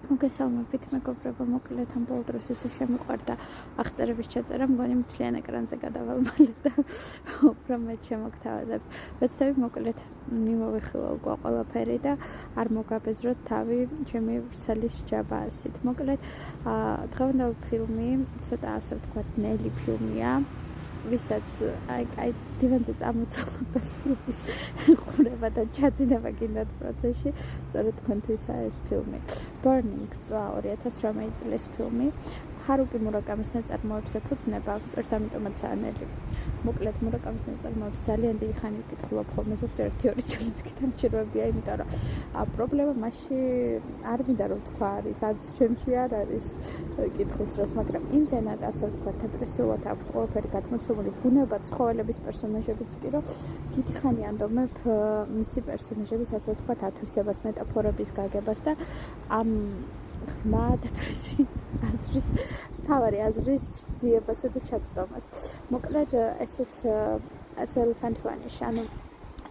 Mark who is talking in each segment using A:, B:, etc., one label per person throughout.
A: მოგესალმებით მეგობრებო, მოკლედ ამ ბოლო დროს ისე შემიყვარდა აღწერების ჩაწერა, მგონი მთლიან ეკრანზე გადავალმალეთ და უფრო მეტ შემოგთავაზებთ. ვეცდები მოკლედ მიმოვიხილო უკვე ყველაფერი და არ მოგაბეზროთ თავი ჩემი ვრცელის ჯაბაასით. მოკლედ დღევანდელი ფილმი ცოტა ასე ვთქვათ ნელი ფილმია, ვისაც აი დივანზე წამოცვალა და ფილმის ყურება და ჩაძინება გინდათ პროცესში, სწორედ თქვენთვისაა ეს ფილმი. Burning წვა 2008 წლის ფილმი. ჰარუკი მურაკამის ნაწარმოებს ეფუძნება, სწორედ ამიტომაცაა ნელი. მოკლედ მურაკამის ნაწარმოებს ძალიან დიდი ხანი ვკითხულობ ხოლმე, ზოგჯერ 1-2 წელიწადს გითამჭიროებია, იმიტომ რომ პრობლემა მასში არ მინდა რომ თქვა არის, არც ჩემში არ არის კითხვის დროს, მაგრამ იმდენად ასე ვთქვათ დეპრესიულად აქვს ყველაფერი გადმოცემული, ბუნება, ცხოველების პერსონაჟებიც კი რომ დიდი ხანი ანდომებ მისი პერსონაჟების ასე ვთქვათ ათვისებას, მეტაფორების გაგებას და ამ ღრმა დეპრესიის აზრის, მთავარი აზრის ძიებასა და ჩაცდომას. მოკლედ ესეც elephant vanish, ანუ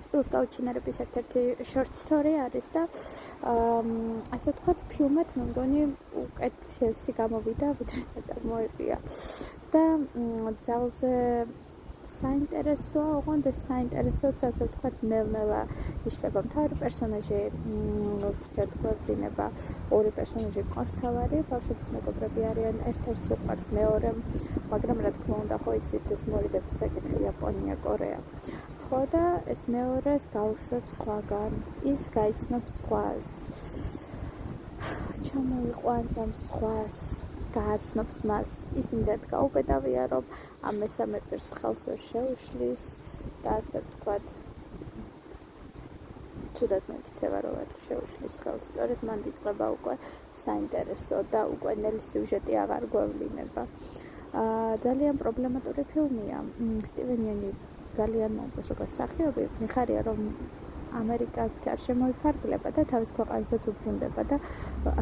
A: სპილსკაუჩინერების ერთ-ერთი short story არის და ასე ვთქვათ ფილმად მე მგონი უკეთესი გამოვიდა, ვიდრე ნაწარმოებია და ძალზე საინტერესოა, ოღონდ ეს საინტერესოც ასე ვთქვათ ნელ-ნელა იშლება. მთავარი პერსონაჟი ზოგადად გვევლინება, ორი პერსონაჟი ყავს თავარი, ბავშვების მეგობრები არიან, ერთ-ერთს უყვარს მეორემ, მაგრამ რა თქმა უნდა ხო იცით ეს მორიდების საკითხი იაპონია, კორეა. ხო და ეს მეორეს გაუშვებს სხვაგან, ის გაიცნობს სხვას, ჩამოიყვანს ამ სხვას, გააცნობს მას, ის იმდენად გაუბედავია, რომ ამ მესამე პირს ხელს ვერ შეუშლის და ასე ვთქვათ ცუდად მოიქცევა, რომ ვერ შეუშლის ხელს. სწორედ მან იწყება უკვე საინტერესო და უკვე ნელი სიუჟეტი აღარ გვევლინება. ძალიან პრობლემატური ფილმია. სტივენ იანი ძალიან მომწონს როგორც მსახიობი, მიხარია რომ ამერიკაში არ შემოიფარგლება და თავის ქვეყანასაც უბრუნდება და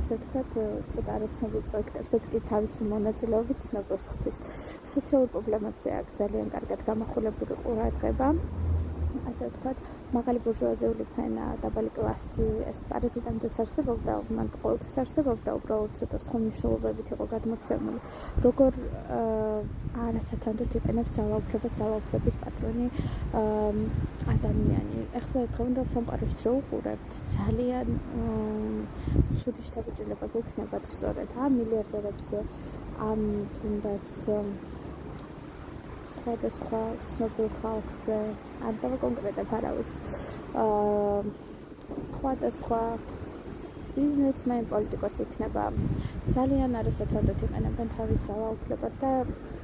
A: ასე ვთქვათ ცოტა არაცნობილ პროექტებსაც კი თავისი მონაწილეობით ცნობილს ხდის. სოციალურ პრობლემებზე აქვს ძალიან კარგად გამახვილებული ყურადღება. ასე ვთქვათ, მაღალი ბურჟუაზიული ფენა, დაბალი კლასი, ეს პარაზიტამდეც არსებობდა, მან ყოველთვის არსებობდა, უბრალოდ ცოტა სხვა მნიშვნელობებით იყო გადმოცემული. როგორ არასათანადოდ იყენებს ძალაუფლებას ძალაუფლების პატრონი ადამიანი. ეხლა დღევანდელ სამყაროს რო უყურებთ, ძალიან ცუდი შთაბეჭდილება გექნებათ სწორედ ამ მილიარდერებს, ამ თუნდაც სხვადასხვა ცნობილ ხალხზე, არ დავაკონკრეტებ არავის, სხვადასხვა ბიზნესმენ, პოლიტიკოსი იქნება, ძალიან არასათანადოდ იყენებენ თავის ძალაუფლებას და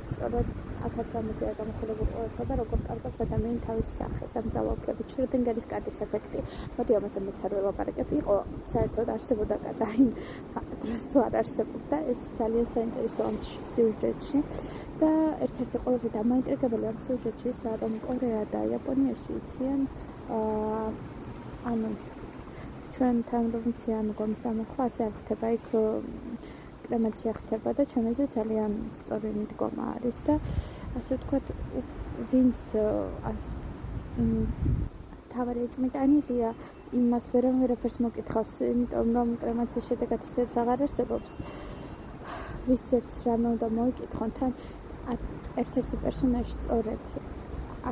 A: სწორედ აქაც ამაზეა გამახვილებული ყურადღება, როგორ კარგავს ადამიანი თავის სახეს, ამ ძალაუფლებით. შროდინგერის კატის ეფექტი, მოდი ამაზე მეც არ ველაპარაკებ, იყო საერთოდ არსებობდა კატა იმ დროს თუ არ არსებობდა, ეს ძალიან საინტერესო ამ სიუჟეტში და ერთ-ერთი ყველაზე დამაინტრიგებელი ამ სიუჟეტში ისაა, რომ კორეა და იაპონიაში იციან ანუ ჩვენთან რომ იციან გომის დამახვა ასე არ ხდება, იქ კრემაცია ხდება და ჩემი აზრით ძალიან სწორი მიდგომა არის და ასე ვთქვათ ვინც მთავარი ეჭვმიტანილია იმას ვერაფერს მოკითხავს, იმიტომ რომ კრემაციის შედეგად ისედაც აღარ არსებობს, ვისაც რამე უნდა მოიკითხონ, თან ერთ-ერთი პერსონაჟი სწორედ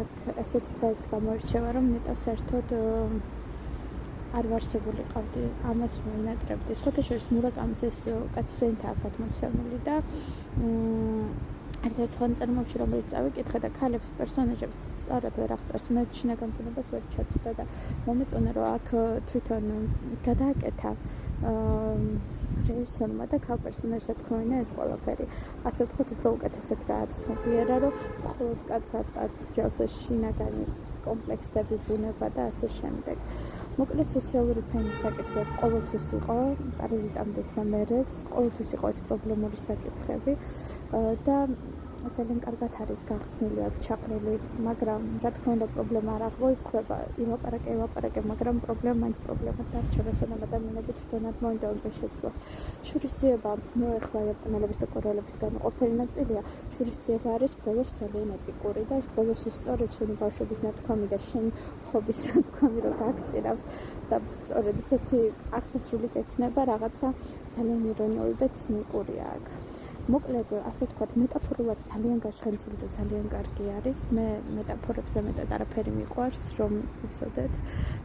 A: აქ ესეთი ფრაზით გამოირჩევა, რომ ნეტავ საერთოდ არ ვარსებული ყავდი, ამას ვინატრებდი. სხვათა შორის მურაკამის ეს კაცის ენთაა გადმოცემული და ერთ-ერთ სხვა ნაწარმოებში, რომელიც წავიკითხე და ქალებს პერსონაჟებს სწორად ვერ აღწერს, მე შინაგან ბუნებას ვერ ჩაწვდა და მომეწონა, რომ აქ თვითონ გადააკეთა რეჟისორმა და ქალ პერსონაჟს ეთქმევინა ეს ყველაფერი. ასე ვთქვათ, უფრო უკეთესად გააცნობიერა, რომ მხოლოდ კაცს არ ტარჯავს ეს შინაგანი კომპლექსები, ბუნება და ასე შემდეგ. მოკლედ სოციალური ფენის საკითხი ყოველთვის იყო, პარაზიტამდეც და მერეც, ყოველთვის იყო ეს პრობლემური საკითხები და ძალიან კარგად არის გახსნილი აქ ჩაყრილი, მაგრამ რა თქმა უნდა პრობლემა არ აღმოიფხვრება, ილაპარაკე, მაგრამ პრობლემა მაინც პრობლემად დარჩება, სანამ ადამიანები თვითონად მოინდომენ без შეცვლას. შურისძიება, ეხლა იაპონელების და კორეელების განუყოფელი ნაწილია, შურისძიება არის ბოლოს ძალიან ეპიკური და ეს ბოლოს სწორედ შენი ბავშვების ნათქვამი და შენი ხობის ნათქვამი რო გაგწირავს და სწორედ ისეთი აღსასრული გექნება რაღაცა ძალიან ირონიული და ცინიკური აქ. მოკლედ, ასე ვთქვათ, მეტაფორულად ძალიან გაჟღენთილი და ძალიან კარგი არის. მე მეტაფორებზე მეტად არაფერი მიყვარს, რომ იცოდეთ.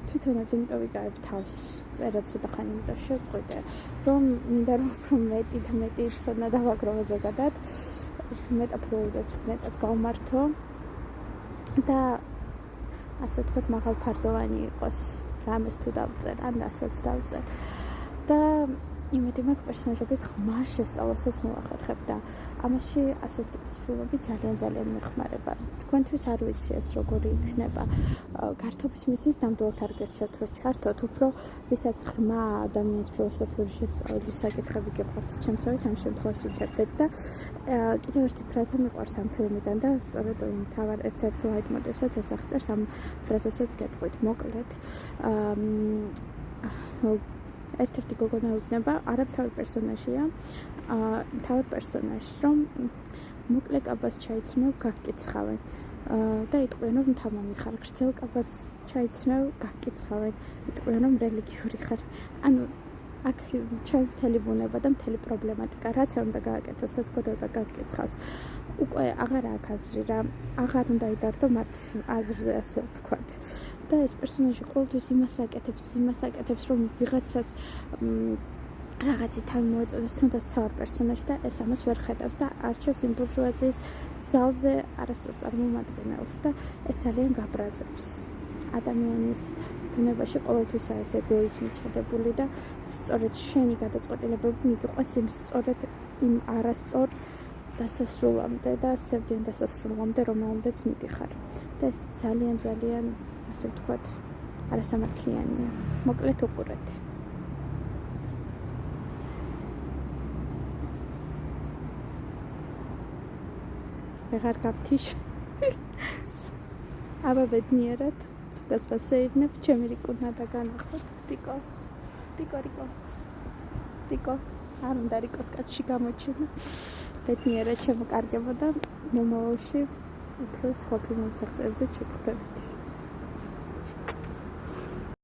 A: თვითონაც იმიტომ ვიკავებ თავს, წერა ცოტა ხანი იმიტომ შევწყვიტე, რომ მინდა რომ უფრო მეტი ცოდნა დავაგროვო ზოგადად. მეტაფორულადაც მეტად გავმართო და ასე ვთქვათ, მაღალფარდოვანი იყოს რამეს თუ დავწერ, ან რასაც დავწერ. და იმედი მაქვს პერსონაჟების ღრმა შესწავლასაც მოვახერხებ და ამაში ასეთ ტიპის ფილმები ძალიან მეხმარება. თქვენთვის არ ვიცი ეს როგორი იქნება. გართობის მიზნით ნამდვილად არ გერჩევთ რომ ჩართოთ, უფრო ვისაც ღრმა ადამიანის ფილოსოფიური შესწავლის საკითხები გეყვართ, ჩემსავით ამ შემთხვევაში წერდეთ და კიდევ ერთი ფრაზა მიყვარს ამ ფილმიდან და სწორედ თავარ ერთ-ერთ ლაიტმოტივსაც ეს აღწერს, ამ ფრაზასაც გეტყვით მოკლედ. ერთ-ერთი გოგონა იქნება არავითარი პერსონაჟია, თავი პერსონაჟს, რომ მოკლე კაბას ჩაიცმევ, გაგკიცხავენ და იტყვიან, რომ თამამი ხარ, გრძელ კაბას ჩაიცმევ, გაგკიცხავენ, იტყვიან, რომ რელიგიური ხარ. ანუ აქ ჩანს მთელი ბუნება და მთელი პრობლემატიკა, რაც არ უნდა გააკეთოს, საზოგადოება გაგკიცხავს. უკვე აღარ აქვს აზრი რა, აღარ უნდა იდარდო მათ აზრზე, ასე ვთქვათ. და ეს პერსონაჟი ყოველთვის იმას აკეთებს, რომ ვიღაცას რაღაცი თავი მოეწონოს, თუნდაც სავარ პერსონაჟს და ეს ამას ვერ ხედავს და არჩევს იმ ბურჟუაზიის ძალზე არასწორ წარმომადგენელს და ეს ძალიან გაბრაზებს. ადამიანის ბუნებაში ყოველთვისაა ეს ეგოიზმი ჩადებული და სწორედ შენი გადაწყვეტილებები მიგიყვანს იმ არასწორ დასასრულამდე და სევდიან დასასრულამდე, რომელამდეც მიდიხარ. და ეს ძალიან ასე ვთქვათ, არასამართლიანია. მოკლედ უყურეთ. ვეღარ გავთიშ. აბა ბედნიერად, ცოტაც ვასეირნებ, ჩემი რიკუნა და განახოთ. რიკო. არ უნდა რიკოს კაცში გამოჩენა. ბედნიერად შემოკარგებოდა მომავალში უფრო სხვა ფილმების აღწერებზე ჩაგხვდებით.